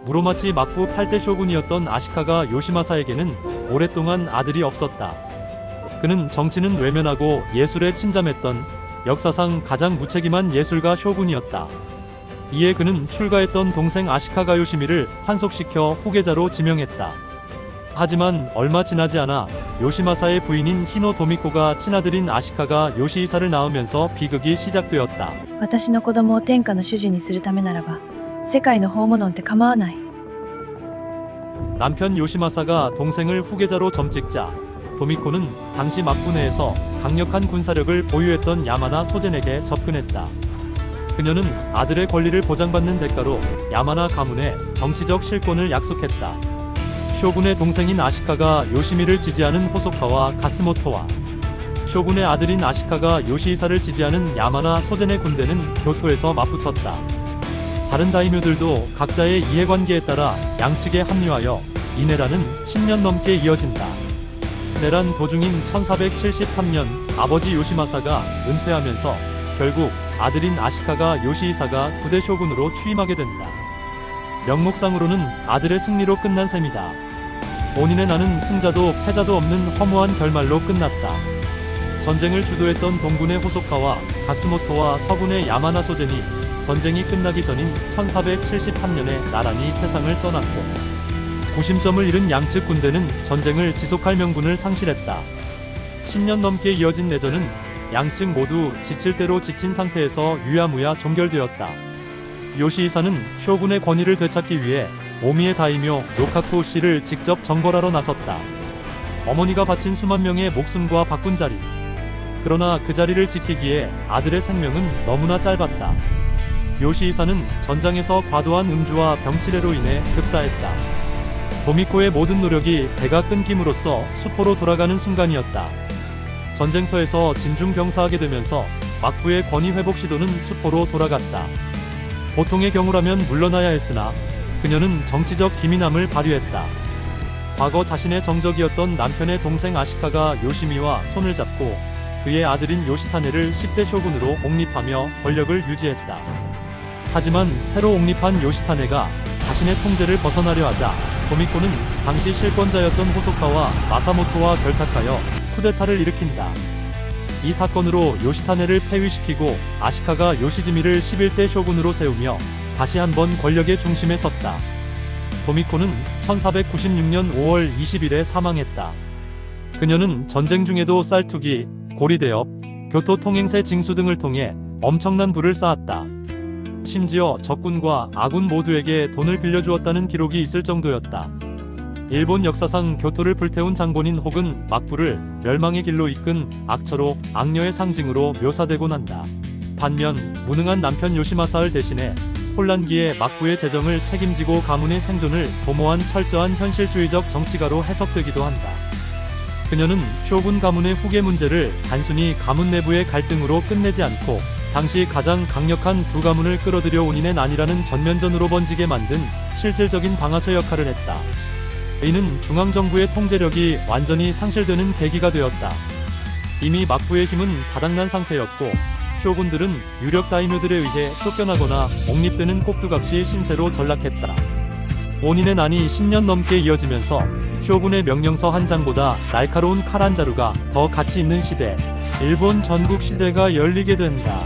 무로마치 막부 8대 쇼군이었던 아시카가 요시마사에게는 오랫동안 아들이 없었다. 그는 정치는 외면하고 예술에 침잠했던 역사상 가장 무책임한 예술가 쇼군이었다. 이에 그는 출가했던 동생 아시카가 요시미를 환속시켜 후계자로 지명했다. 하지만 얼마 지나지 않아 요시마사의 부인인 히노 도미코가 친아들인 아시카가 요시히사를 낳으면서 비극이 시작되었다. 私の子供を天下の主人にするためならば世界の訪問なんて構わない。 남편 요시마사가 동생을 후계자로 점찍자 도미코는 당시 막부 내에서 강력한 군사력을 보유했던 야마나 소젠에게 접근했다. 그녀는 아들의 권리를 보장받는 대가로 야마나 가문에 정치적 실권을 약속했다. 쇼군의 동생인 아시카가 요시미를 지지하는 호소카와 가스모토와 쇼군의 아들인 아시카가 요시히사를 지지하는 야마나 소젠의 군대는 교토에서 맞붙었다. 다른 다이묘들도 각자의 이해관계에 따라 양측에 합류하여 이 내란은 10년 넘게 이어진다. 내란 도중인 1473년 아버지 요시마사가 은퇴하면서 결국 아들인 아시카가 요시히사가 9대 쇼군으로 취임하게 된다. 명목상으로는 아들의 승리로 끝난 셈이다. 본인의 나는 승자도 패자도 없는 허무한 결말로 끝났다. 전쟁을 주도했던 동군의 호소카와 가스모토와 서군의 야마나 소젠이 전쟁이 끝나기 전인 1473년에 나란히 세상을 떠났고 구심점을 잃은 양측 군대는 전쟁을 지속할 명분을 상실했다. 10년 넘게 이어진 내전은 양측 모두 지칠 대로 지친 상태에서 유야무야 종결되었다. 요시히사는 쇼군의 권위를 되찾기 위해 오미의 다이묘 요카쿠 씨를 직접 정벌하러 나섰다. 어머니가 바친 수만 명의 목숨과 바꾼 자리. 그러나 그 자리를 지키기에 아들의 생명은 너무나 짧았다. 요시히사는 전장에서 과도한 음주와 병치레로 인해 급사했다. 도미코의 모든 노력이 대가 끊김으로써 수포로 돌아가는 순간이었다. 전쟁터에서 진중병사하게 되면서 막부의 권위 회복 시도는 수포로 돌아갔다. 보통의 경우라면 물러나야 했으나 그녀는 정치적 기민함을 발휘했다. 과거 자신의 정적이었던 남편의 동생 아시카가 요시미와 손을 잡고 그의 아들인 요시타네를 10대 쇼군으로 옹립하며 권력을 유지했다. 하지만 새로 옹립한 요시타네가 자신의 통제를 벗어나려 하자 도미코는 당시 실권자였던 호소카와 마사모토와 결탁하여 쿠데타를 일으킨다. 이 사건으로 요시타네를 폐위시키고 아시카가 요시지미를 11대 쇼군으로 세우며 다시 한번 권력의 중심에 섰다. 도미코는 1496년 5월 20일에 사망했다. 그녀는 전쟁 중에도 쌀투기, 고리대업, 교토 통행세 징수 등을 통해 엄청난 부를 쌓았다. 심지어 적군과 아군 모두에게 돈을 빌려주었다는 기록이 있을 정도였다. 일본 역사상 교토를 불태운 장본인 혹은 막부를 멸망의 길로 이끈 악처로 악녀의 상징으로 묘사되곤 한다. 반면 무능한 남편 요시마사를 대신해 혼란기에 막부의 재정을 책임지고 가문의 생존을 도모한 철저한 현실주의적 정치가로 해석되기도 한다. 그녀는 쇼군 가문의 후계 문제를 단순히 가문 내부의 갈등으로 끝내지 않고 당시 가장 강력한 두 가문을 끌어들여 원인의 난이라는 전면전으로 번지게 만든 실질적인 방아쇠 역할을 했다. 이는 중앙정부의 통제력이 완전히 상실되는 계기가 되었다. 이미 막부의 힘은 바닥난 상태였고 쇼군들은 유력 다이묘들에 의해 쫓겨나거나 옹립되는 꼭두각시 신세로 전락했다. 원인의 난이 10년 넘게 이어지면서 쇼군의 명령서 한 장보다 날카로운 칼 한 자루가 더 가치 있는 시대, 일본 전국 시대가 열리게 된다.